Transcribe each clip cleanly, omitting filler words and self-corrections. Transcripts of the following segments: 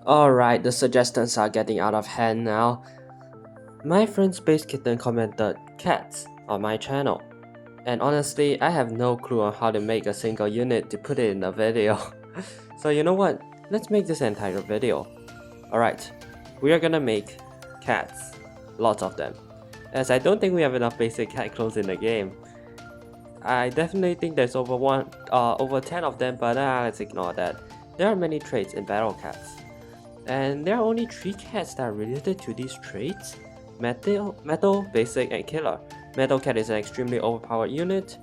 Alright, the suggestions are getting out of hand now. My friend Space Kitten commented cats on my channel. And honestly, I have no clue on how to make a single unit to put it in a video. So you know what? Let's make this entire video. Alright, we are gonna make cats. Lots of them. As I don't think we have enough basic cat clothes in the game. I definitely think there's over 10 of them, but let's ignore that. There are many traits in battle cats. And there are only 3 cats that are related to these traits: Metal, Basic, and Killer. Metal Cat is an extremely overpowered unit,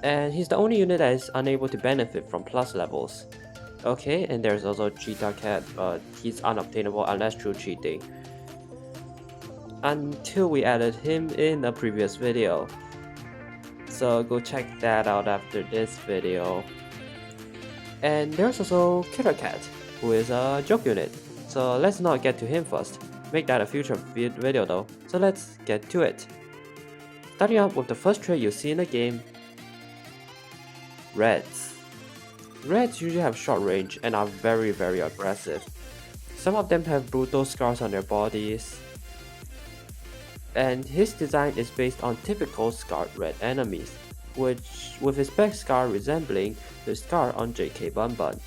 and he's the only unit that is unable to benefit from plus levels. Okay, and there's also Cheetah Cat, but he's unobtainable unless through cheating. Until we added him in a previous video. So go check that out after this video. And there's also Killer Cat, who is a joke unit. So let's not get to him first. Make that a future video though. So let's get to it. Starting out with the first trait you see in the game. Reds. Reds usually have short range and are very aggressive. Some of them have brutal scars on their bodies. And his design is based on typical scarred red enemies, with his back scar resembling the scar on JK Bun Bun.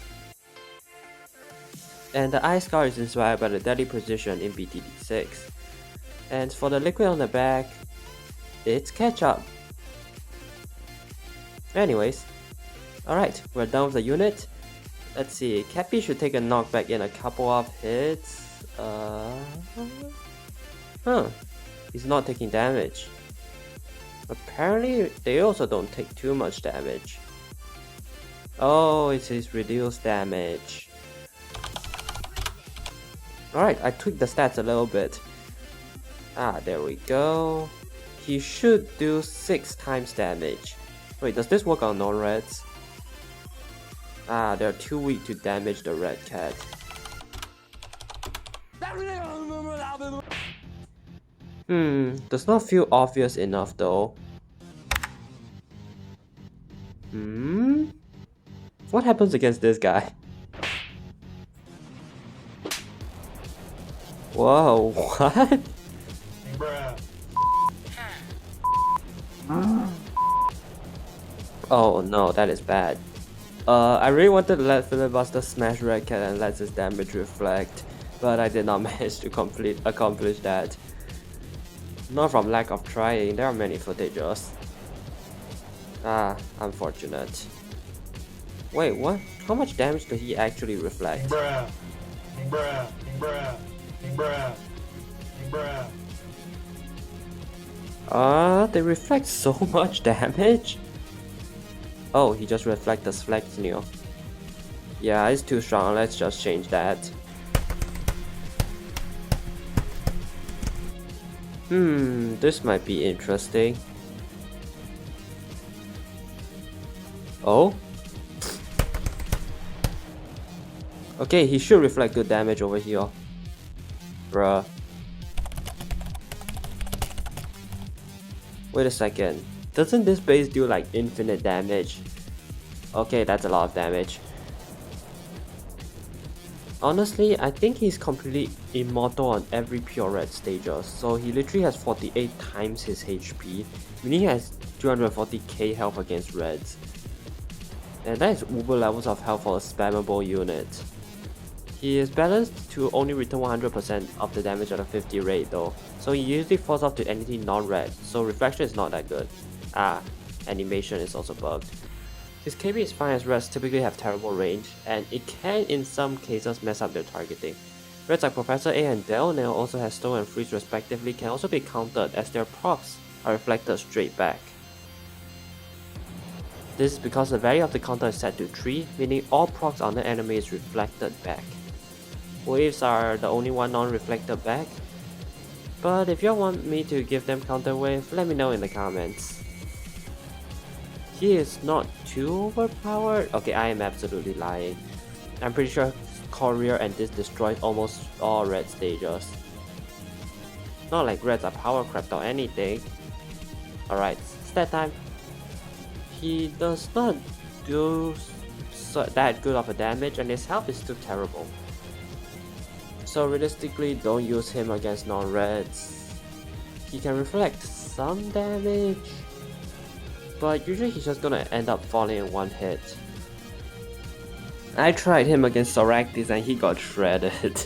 And the eye scar is inspired by the deadly precision in BTD6. And for the liquid on the back, it's ketchup. Anyways, alright, we're done with the unit. Let's see, Cappy should take a knockback in a couple of hits. He's not taking damage. Apparently, they also don't take too much damage. Oh, it's his reduced damage. Alright, I tweaked the stats a little bit. There we go. He should do 6 times damage. Wait, does this work on non-reds? They're too weak to damage the red cat. Does not feel obvious enough though. What happens against this guy? Whoa, what? Bruh. Oh no, that is bad. I really wanted to let Filibuster smash Red Cat and let his damage reflect, but I did not manage to accomplish that. Not from lack of trying, there are many footages. Unfortunate. Wait, what? How much damage did he actually reflect? Bruh. Bruh. Bruh. Bruh. Bruh. They reflect so much damage? Oh, he just reflects flex new. Yeah, it's too strong, let's just change that. This might be interesting. Oh? Okay, he should reflect good damage over here. Bruh. Wait a second. Doesn't this base do like infinite damage? Okay, that's a lot of damage. Honestly, I think he's completely immortal on every pure red stages, so he literally has 48 times his HP, meaning he has 240k health against reds. And that is uber levels of health for a spammable unit. He is balanced to only return 100% of the damage at a 50 rate though, so he usually falls off to anything non-red, so reflection is not that good. Animation is also bugged. His KB is fine as reds typically have terrible range, and it can in some cases mess up their targeting. Reds like Professor A and Del Nail also has Stone and Freeze respectively can also be countered as their procs are reflected straight back. This is because the value of the counter is set to 3, meaning all procs on the enemy is reflected back. Waves are the only one non-reflected back, but if you want me to give them counter wave, let me know in the comments. He is not too overpowered. Okay, I am absolutely lying. I'm pretty sure Courier and this destroys almost all red stages. Not like reds are power crept or anything. Alright, stat time. He does not do that good of a damage and his health is still terrible. So realistically, don't use him against non-reds. He can reflect some damage, but usually he's just gonna end up falling in one hit. I tried him against Soractis and he got shredded.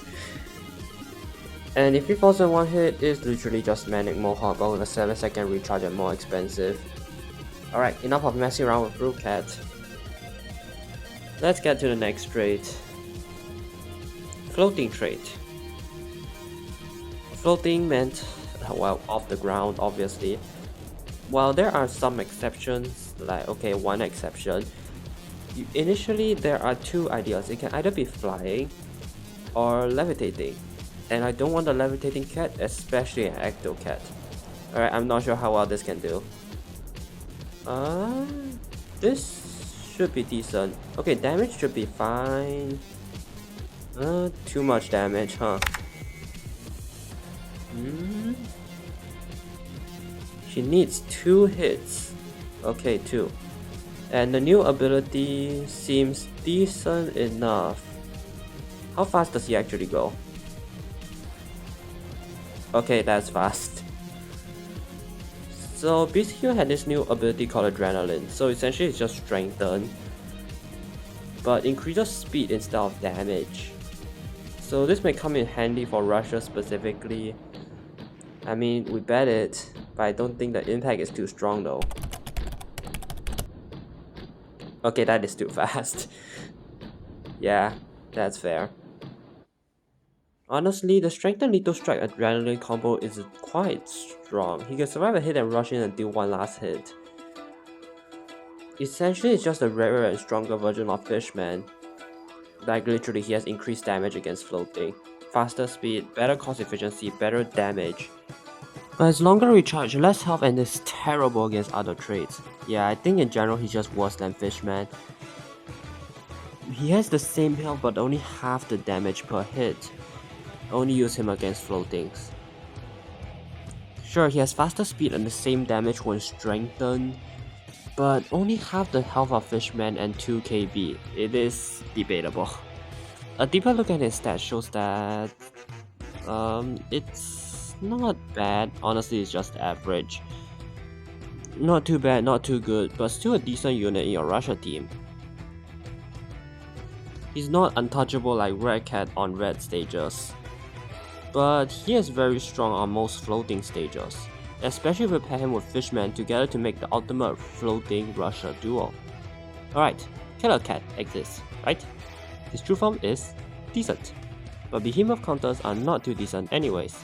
And if he falls in one hit, it's literally just Manic Mohawk, but with a 7-second recharge and more expensive. Alright, enough of messing around with Brute Cat. Let's get to the next trait. Floating trait. Floating meant, well, off the ground, obviously. While there are some exceptions, like, okay, one exception. Initially, there are two ideas. It can either be flying or levitating. And I don't want a levitating cat, especially an ecto cat. Alright, I'm not sure how well this can do. This should be decent. Okay, damage should be fine. Too much damage, huh? She needs 2 hits. Okay, 2. And the new ability seems decent enough. How fast does he actually go? Okay, that's fast. So BCQ had this new ability called Adrenaline, so essentially it's just strengthen, but increases speed instead of damage. So this may come in handy for rushes specifically. I mean, we bet it, but I don't think the impact is too strong though. Okay, that is too fast. Yeah, that's fair. Honestly, the Strengthen Lethal Strike Adrenaline combo is quite strong. He can survive a hit and rush in and deal one last hit. Essentially, it's just a rarer and stronger version of Fishman. Like literally, he has increased damage against floating, faster speed, better cost efficiency, better damage. But it's longer recharge, less health, and is terrible against other traits. Yeah, I think in general he's just worse than Fishman. He has the same health but only half the damage per hit. Only use him against floatings. Sure, he has faster speed and the same damage when strengthened, but only half the health of Fishman and 2 KB. It is debatable. A deeper look at his stats shows that it's not bad. Honestly, it's just average. Not too bad, not too good, but still a decent unit in your Russia team. He's not untouchable like Red Cat on red stages, but he is very strong on most floating stages, especially if we pair him with Fishman together to make the ultimate floating Russia duo. Alright, Killer Cat exists, right? His true form is decent, but Behemoth counters are not too decent anyways.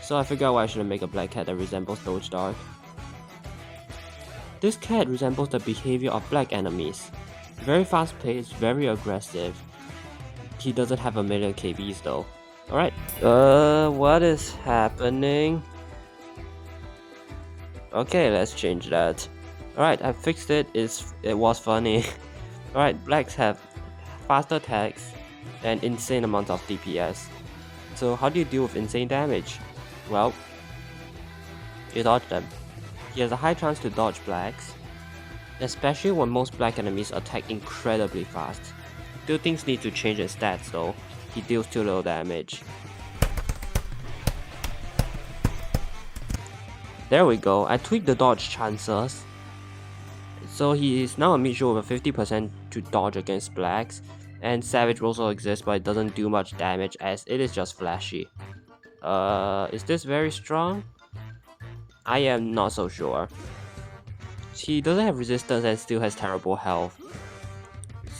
So I figured out why I shouldn't make a black cat that resembles Doge Dart. This cat resembles the behavior of black enemies. Very fast paced, very aggressive. He doesn't have a million KBs though. Alright, what is happening? Okay, let's change that. Alright, I fixed it, it was funny. Alright, blacks have faster attacks and insane amounts of DPS. So how do you deal with insane damage? Well, you dodge them. He has a high chance to dodge blacks, especially when most black enemies attack incredibly fast. Still things need to change his stats though. He deals too little damage. There we go, I tweaked the dodge chances. So he is now a mid-show with a 50% to dodge against blacks, and Savage also exists but it doesn't do much damage as it is just flashy. Is this very strong? I am not so sure. He doesn't have resistance and still has terrible health.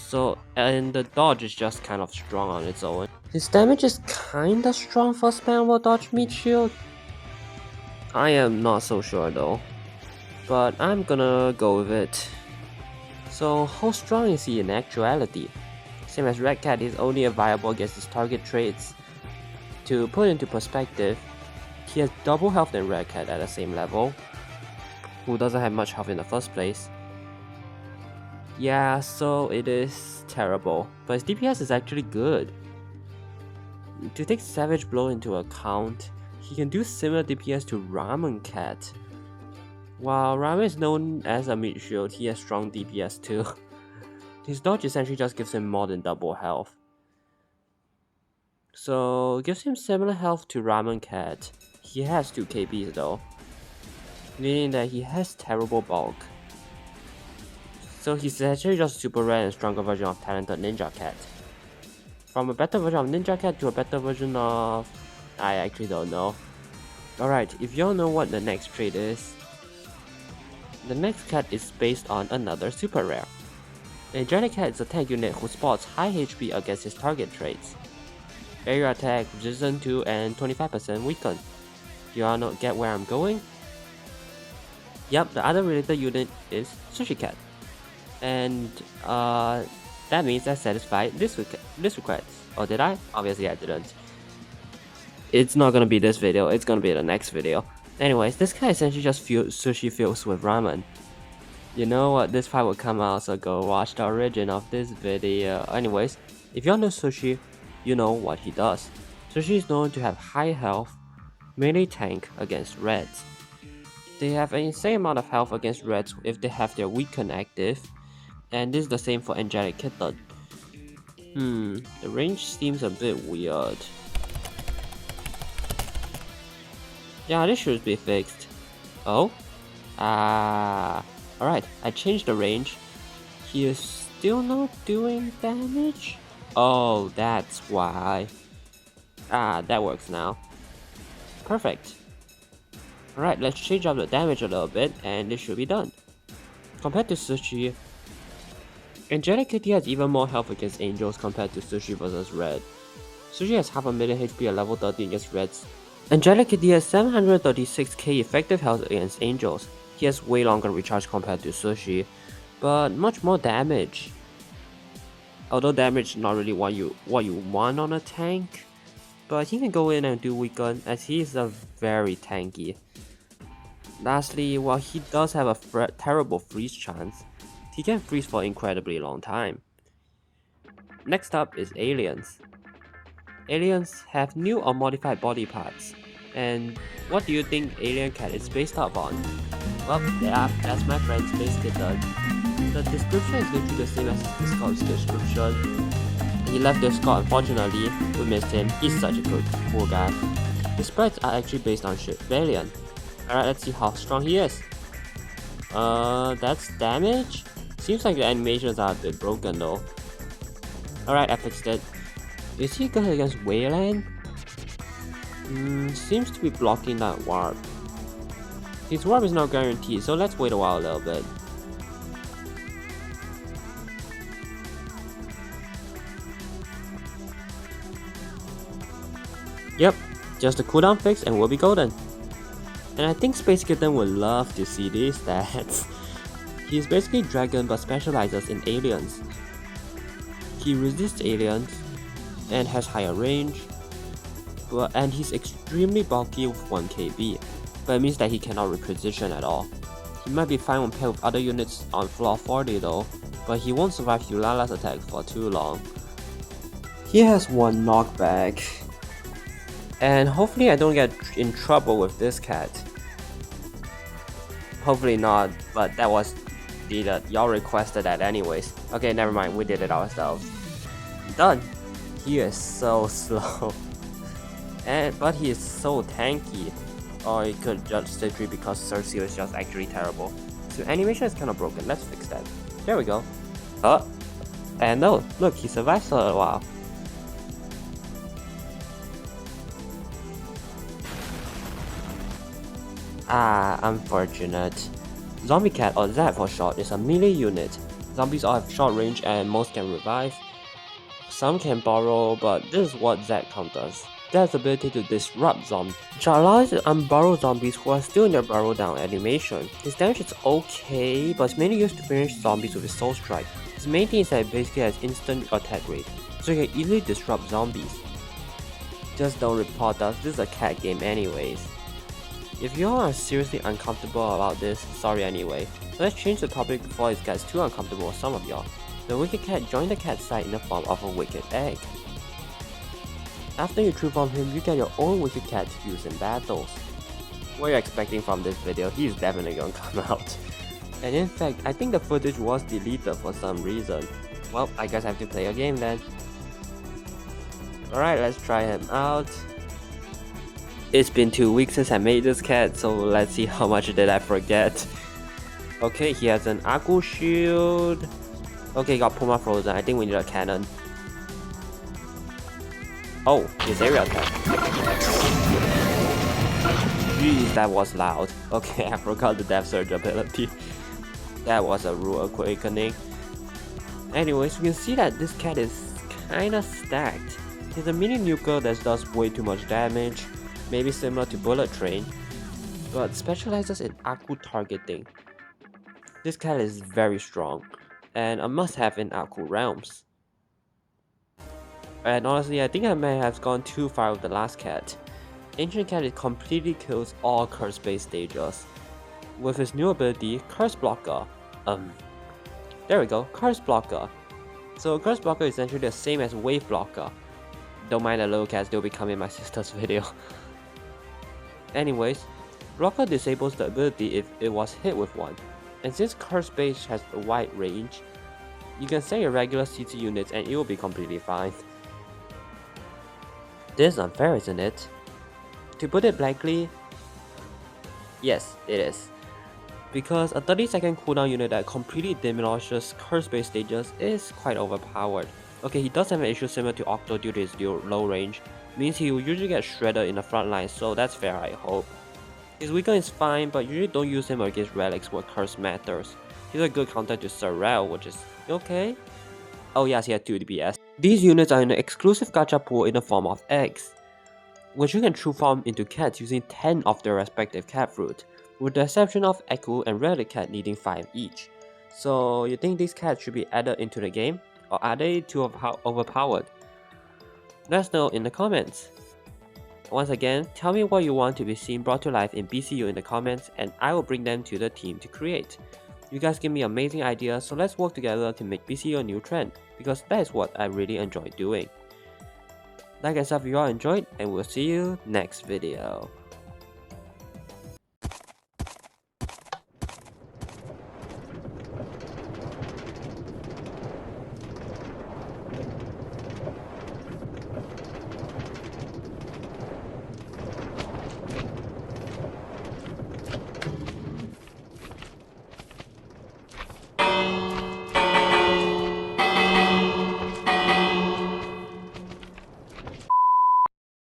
So, and the dodge is just kind of strong on its own. His damage is kinda strong for spammable dodge meat shield. I am not so sure though, but I'm gonna go with it. So how strong is he in actuality? Same as Red Cat, is only viable against his target traits. To put into perspective, he has double health than Red Cat at the same level, who doesn't have much health in the first place. Yeah, so it is terrible, but his DPS is actually good. To take Savage Blow into account, he can do similar DPS to Ramen Cat. While Ramen is known as a mid shield, he has strong DPS too. His dodge essentially just gives him more than double health. So gives him similar health to Ramen Cat. He has 2 KBs though, meaning that he has terrible bulk. So he's actually just super rare and stronger version of talented Ninja Cat. From a better version of Ninja Cat to a better version of... I actually don't know. Alright, if y'all know what the next trait is, the next cat is based on another super rare. The Angelic Cat is a tank unit who spots high HP against his target traits. Area attack, resistance to, and 25% weaken. Do y'all not get where I'm going? Yep, the other related unit is Sushi Cat. And that means I satisfied this request. Or did I? Obviously I didn't. It's not gonna be this video, it's gonna be the next video. Anyways, this guy essentially just sushi fills with ramen. You know what, this fight will come out, so go watch the origin of this video. Anyways, if y'all know Sushi, you know what he does. Sushi is known to have high health, melee tank against reds. They have an insane amount of health against reds if they have their weaken active, and this is the same for Angelic Kitten. The range seems a bit weird. Yeah, this should be fixed. Oh? Alright, I changed the range. He is still not doing damage? Oh, that's why. That works now. Perfect. Alright, let's change up the damage a little bit and this should be done. Compared to Sushi, Angelic Kitty has even more health against angels compared to Sushi versus Red. Sushi has half a million HP at level 13 against Reds. Angelic Kitty has 736k effective health against angels. He has way longer recharge compared to Sushi, but much more damage. Although damage is not really what you want on a tank, but he can go in and do weaken as he is a very tanky. Lastly, while he does have a terrible freeze chance, he can freeze for an incredibly long time. Next up is aliens. Aliens have new or modified body parts, and what do you think Alien Cat is based off on? Well, that's my friend Space Kitten. The description is literally the same as his Discord's description. He left Discord, unfortunately, we missed him, he's such a cool guy. His sprites are actually based on Alien. Alright, let's see how strong he is. That's damage? Seems like the animations are a bit broken though. Alright, I fixed it. Is he good against Wayland? Seems to be blocking that warp. His warp is not guaranteed, so let's wait a while a little bit. Yep, just a cooldown fix and we'll be golden. And I think Space Kitten would love to see these stats. He's basically dragon but specializes in aliens. He resists aliens and has higher range, and he's extremely bulky with 1 KB, but it means that he cannot reposition at all. He might be fine when paired with other units on floor 40 though, but he won't survive Eulala's attack for too long. He has 1 knockback, and hopefully I don't get in trouble with this cat. Hopefully not, but that was y'all requested that anyways. Okay, never mind, we did it ourselves. Done! He is so slow. But he is so tanky. Or it could just simply because Cersei is just actually terrible. So animation is kind of broken, let's fix that. There we go. And no, look, he survived for a while. Unfortunate. Zombie Cat, or Z for short, is a melee unit. Zombies all have short range and most can revive. Some can borrow, but this is what Z counters. Z has the ability to disrupt zombies, which allows you to unburrow zombies who are still in their burrow down animation. His damage is okay, but it's mainly used to finish zombies with his soul strike. His main thing is that it basically has instant attack rate, so you can easily disrupt zombies. Just don't report us, this is a cat game anyways. If you all are seriously uncomfortable about this, sorry anyway. So let's change the topic before it gets too uncomfortable for some of y'all. The Wicked Cat joined the cat's side in the form of a Wicked Egg. After you true form him, you get your own Wicked Cat to use in battles. What you're expecting from this video, he's definitely gonna come out. And in fact, I think the footage was deleted for some reason. Well, I guess I have to play a game then. Alright, let's try him out. It's been 2 weeks since I made this cat, so let's see how much did I forget. Okay, he has an Aku shield. Okay, got Puma Frozen. I think we need a cannon. Oh, his area attack. Jeez, that was loud. Okay, I forgot the Death Surge ability. That was a rude awakening. Anyways, we can see that this cat is kinda stacked. He's a mini nuker that does way too much damage, maybe similar to Bullet Train, but specializes in Aku targeting. This cat is very strong, and a must-have in Aku realms. And honestly, I think I may have gone too far with the last cat. Ancient Cat it completely kills all curse-based stages. With his new ability, Curse Blocker. There we go, Curse Blocker. So Curse Blocker is essentially the same as Wave Blocker. Don't mind the little cats, they'll be coming in my sister's video. Anyways, Blocker disables the ability if it was hit with one. And since Curse Base has a wide range, you can send your regular CT units and it will be completely fine. This is unfair, isn't it? To put it blankly, yes, it is. Because a 30-second cooldown unit that completely demolishes curse-based stages is quite overpowered. Okay, he does have an issue similar to Octo due to his low range, means he will usually get shredded in the front line, so that's fair I hope. His weaken is fine, but usually don't use him against relics where curse matters. He's a good counter to Sorrel, which is okay. Oh yes, he had 2 DPS. These units are in an exclusive gacha pool in the form of eggs, which you can true form into cats using 10 of their respective cat fruit, with the exception of Echo and Relic Cat needing 5 each. So you think these cats should be added into the game, or are they too overpowered? Let us know in the comments. Once again, tell me what you want to be seen brought to life in BCU in the comments and I will bring them to the team to create. You guys give me amazing ideas, so let's work together to make BCU a new trend, because that is what I really enjoy doing. Like and sub if you all enjoyed, and we'll see you next video.